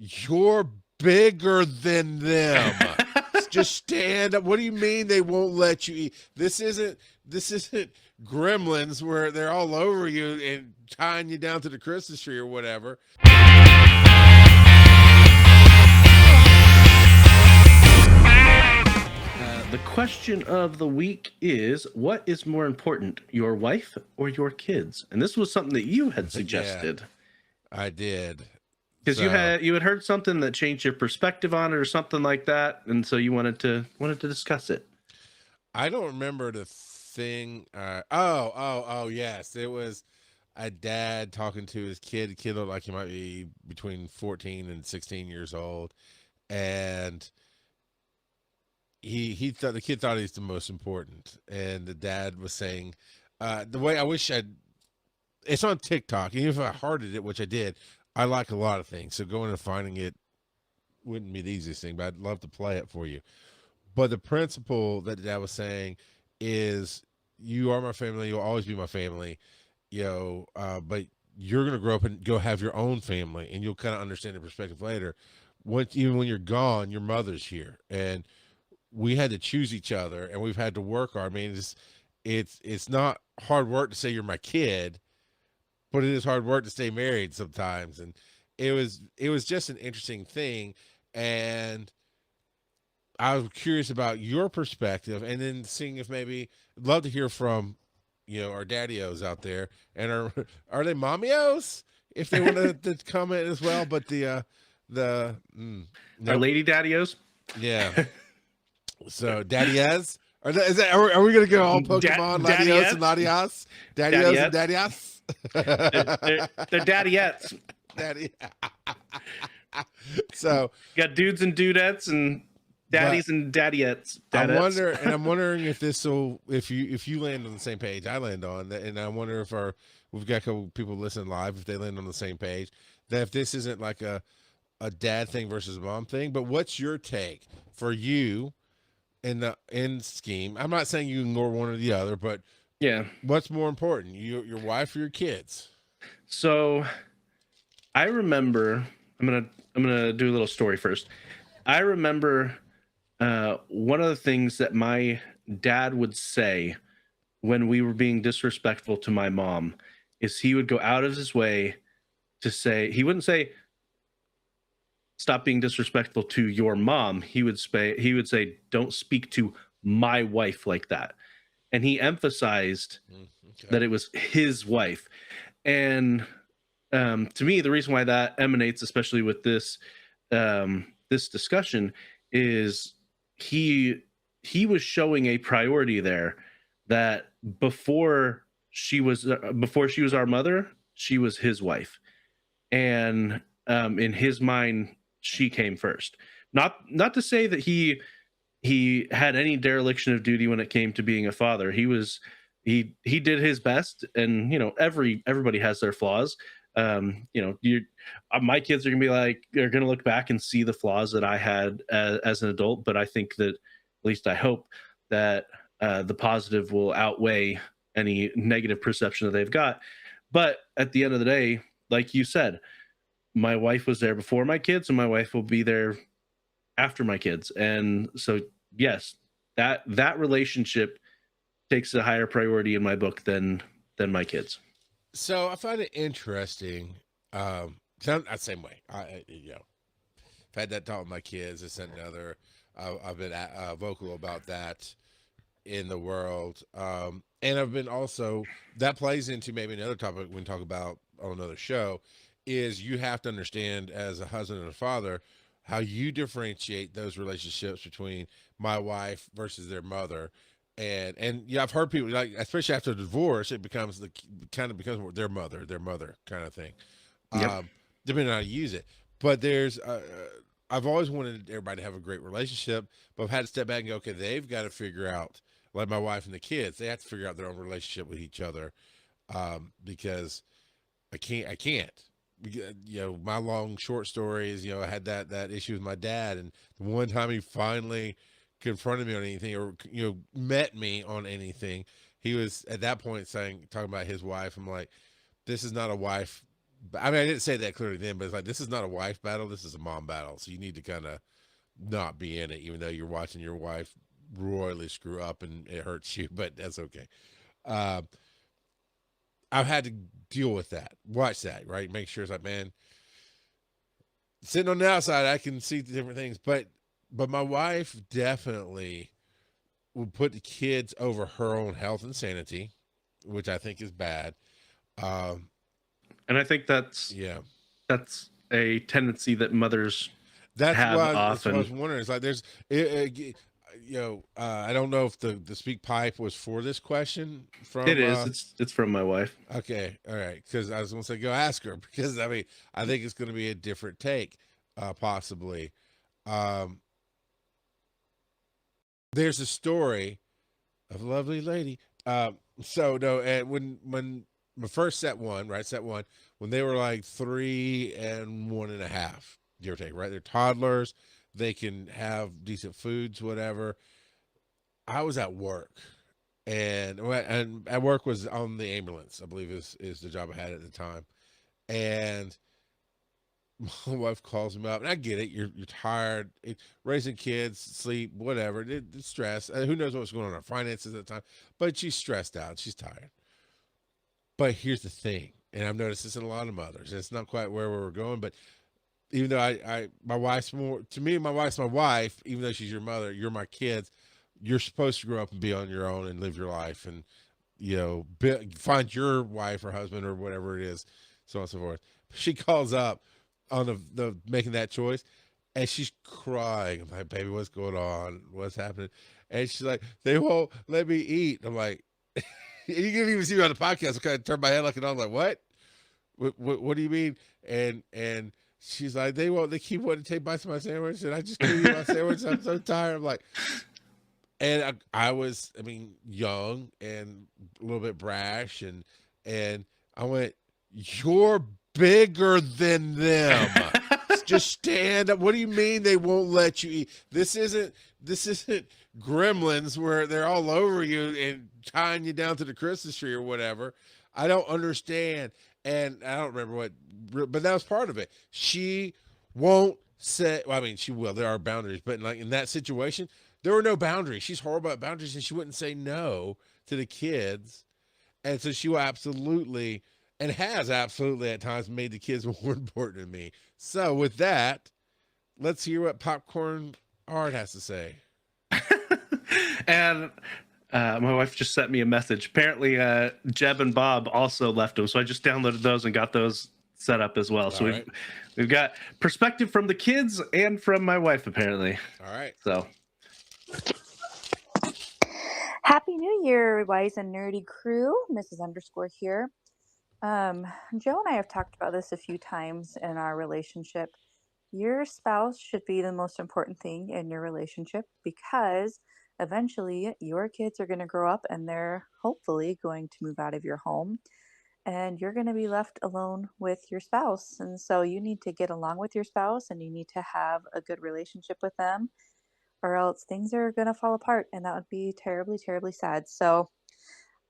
You're bigger than them. Just stand up. What do you mean they won't let you eat? This isn't Gremlins where they're all over you and tying you down to the Christmas tree or whatever. The question of the week is, what is more important, your wife or your kids? And this was something that you had suggested. Yeah, I did. Because you had heard something that changed your perspective on it or something like that, and so you wanted to discuss it. I don't remember the thing. Yes, it was a dad talking to his kid. The kid looked like he might be between 14 and 16 years old, and he thought the kid thought he's the most important, and the dad was saying, the way I wish I'd. It's on TikTok, and if I hearted it, which I did, I like a lot of things. So going and finding it wouldn't be the easiest thing, but I'd love to play it for you. But the principle that the dad was saying is, you are my family. You'll always be my family, but you're going to grow up and go have your own family, and you'll kind of understand the perspective later. Even when you're gone, your mother's here, and we had to choose each other, and we've had to work hard. I mean, it's not hard work to say you're my kid, but it is hard work to stay married sometimes. And it was just an interesting thing. And I was curious about your perspective, and then seeing if maybe I'd love to hear from, our daddy-os out there, and are they mommy-os if they want to comment as well. But our lady daddy-os. Yeah. So daddy-os. Are we going to go all Pokemon, Latios and Latias? Daddy-os and daddy-os? They're daddy-ettes. Daddy. So you got dudes and dudettes and daddies and daddiettes. I'm wondering if if you land on the same page I land on, and I wonder if we've got a couple people listening live, if they land on the same page, that if this isn't like a dad thing versus a mom thing. But what's your take for you in the end scheme? I'm not saying you ignore one or the other, but yeah, what's more important, your wife or your kids? So I remember, I'm gonna do a little story first. I remember one of the things that my dad would say when we were being disrespectful to my mom is he would go out of his way to say, he wouldn't say, stop being disrespectful to your mom. He would say, don't speak to my wife like that. And he emphasized that it was his wife. And to me, the reason why that emanates, especially with this this discussion, is he was showing a priority there that before she was our mother, she was his wife, and in his mind, she came first. Not to say that he had any dereliction of duty when it came to being a father. He did his best, and everybody has their flaws. My kids are gonna be like, they're gonna look back and see the flaws that I had as an adult, but I think that, at least I hope, that the positive will outweigh any negative perception that they've got. But at the end of the day, like you said, my wife was there before my kids, and my wife will be there after my kids. And so, yes, that relationship takes a higher priority in my book than my kids. So I find it interesting. I'm the same way. I've had that talk with my kids. This and another. I've been vocal about that in the world, and I've been also, that plays into maybe another topic we can talk about on another show. Is you have to understand, as a husband and a father, how you differentiate those relationships between my wife versus their mother. And yeah, I've heard people, like, especially after divorce, it becomes their mother kind of thing. Yep. Depending on how you use it. But there's I've always wanted everybody to have a great relationship, but I've had to step back and go, okay, they've got to figure out, like my wife and the kids, they have to figure out their own relationship with each other, because I can't. My long short stories, I had that issue with my dad, and the one time he finally confronted me on anything, or met me on anything, he was at that point talking about his wife. I'm like, this is not a wife I mean, I didn't say that clearly then, but it's like, this is not a wife battle. This is a mom battle. So you need to kind of not be in it, even though you're watching your wife royally screw up and it hurts you, but that's okay. Uh, I've had to deal with that, watch that, right? Make sure it's like, man, sitting on the outside, I can see the different things, but my wife definitely will put the kids over her own health and sanity, which I think is bad. Um, And I think yeah, that's a tendency that mothers that's have why. That's what I was often. wondering. It's like there's, I don't know if the speak pipe was for this question It from. is. It's from my wife. Okay, all right, because I was going to say go ask her because I mean I think it's going to be a different take, possibly. Um, there's a story of a lovely lady. So no, and when my first set one, right, set one, when they were like 3 and 1.5, give or take, right, they're toddlers, they can have decent foods, whatever. I was at work, and at work was on the ambulance, I believe is the job I had at the time, and my wife calls me up, and I get it. You're tired, raising kids, sleep, whatever. It's stress. Who knows what's going on in our finances at the time? But she's stressed out. She's tired. But here's the thing, and I've noticed this in a lot of mothers. And it's not quite where we were going, but even though my wife's more to me, my wife's my wife. Even though she's your mother, you're my kids. You're supposed to grow up and be on your own and live your life, and find your wife or husband or whatever it is, so on and so forth. She calls up on the making that choice, and she's crying. I'm like, baby, what's going on? What's happening? And she's like, they won't let me eat. I'm like, you can even see me on the podcast. I kind of turn my head looking on, like, what? What do you mean? And she's like, they won't. They keep wanting to take bites of my sandwich, and I just can't eat my sandwich. I'm so tired. I'm like, and I was, I mean, young and a little bit brash, and I went, "You're bigger than them. Just stand up. What do you mean they won't let you eat? This isn't Gremlins where they're all over you and tying you down to the Christmas tree or whatever. I don't understand." And I don't remember what, but that was part of it. She won't say. Well, I mean, she will. There are boundaries, but like in that situation, there were no boundaries. She's horrible at boundaries, and she wouldn't say no to the kids. And so she will absolutely, and has absolutely at times made the kids more important to me. So with that, let's hear what Popcorn Art has to say. And my wife just sent me a message. Apparently, Jeb and Bob also left them, so I just downloaded those and got those set up as well. So All right. we've got perspective from the kids and from my wife, apparently. All right. So Happy New Year, wise and nerdy crew. Mrs. Underscore here. Joe and I have talked about this a few times in our relationship. Your spouse should be the most important thing in your relationship because eventually your kids are going to grow up and they're hopefully going to move out of your home and you're going to be left alone with your spouse. And so you need to get along with your spouse and you need to have a good relationship with them or else things are going to fall apart and that would be terribly, terribly sad. So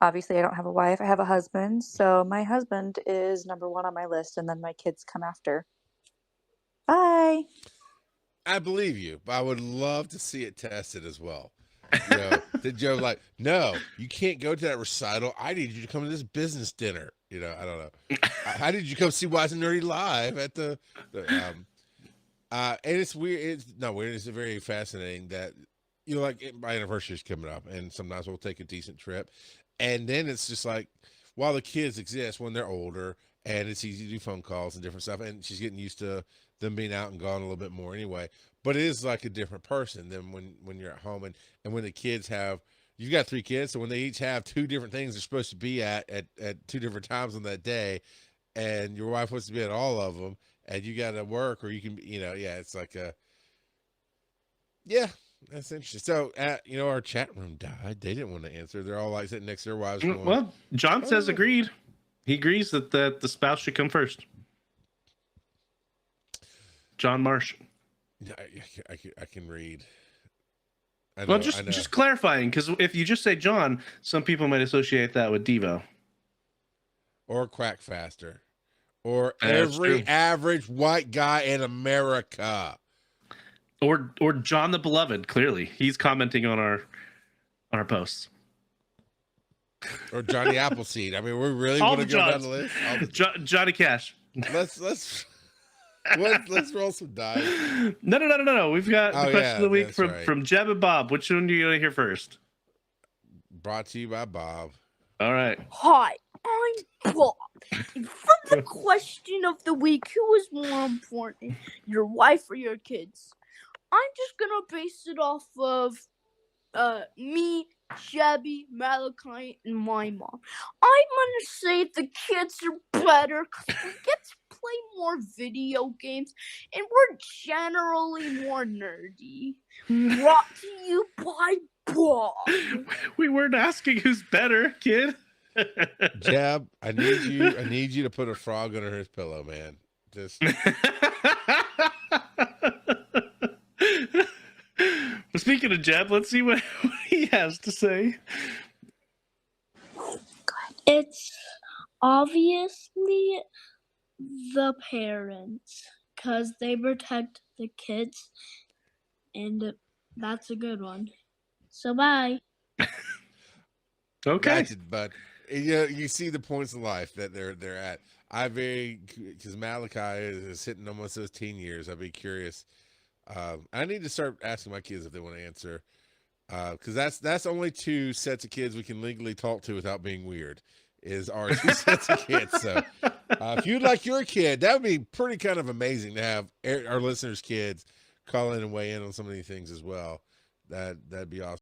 obviously, I don't have a wife, I have a husband. So my husband is number one on my list, and then my kids come after. Bye. I believe you, but I would love to see it tested as well. Did Joe like, no, you can't go to that recital. I need you to come to this business dinner. I don't know. How did you come see Wise and Nerdy live at the and it's weird. It's not weird. It's very fascinating that, like my anniversary is coming up and sometimes we'll take a decent trip. And then it's just like, while the kids exist when they're older and it's easy to do phone calls and different stuff. And she's getting used to them being out and gone a little bit more anyway, but it is like a different person than when you're at home. And when the kids you've got 3 kids. So when they each have 2 different things they're supposed to be at 2 different times on that day, and your wife wants to be at all of them and you got to work or you can, it's like yeah, that's interesting. So, our chat room died. They didn't want to answer. They're all like sitting next to their wives going, well, John says "Oh." agreed. He agrees that the spouse should come first. John Marsh. I can read. I know, Well, I know. just clarifying, because if you just say John, some people might associate that with Devo. Or Crack Faster. or That's every true. average white guy in America. Or John the Beloved. Clearly, he's commenting on our posts. Or Johnny Appleseed. I mean, we really All want to the go down Johns. the list. All the- Johnny Cash. let's roll some dice. No. We've got the question of the week from Jeb and Bob. Which one do you want to hear first? Brought to you by Bob. All right. Hi, I'm Bob. And for the question of the week, who is more important, your wife or your kids? I'm just gonna base it off of me, Shabby, Malachi, and my mom. I'm gonna say the kids are better because we get to play more video games and we're generally more nerdy. Brought to you by Bob. We weren't asking who's better, kid. Jeb, I need you to put a frog under his pillow, man. Just Speaking of Jeb, let's see what he has to say. It's obviously the parents because they protect the kids, and that's a good one. So bye. Okay. Imagine, but you see the points in life that they're at. Because Malachi is hitting almost those teen years. I'd be curious. I need to start asking my kids if they want to answer, because that's only 2 sets of kids we can legally talk to without being weird. Is our 2 sets of kids. So if you'd like your kid, that would be pretty kind of amazing to have our listeners' kids call in and weigh in on some of these things as well. That'd be awesome.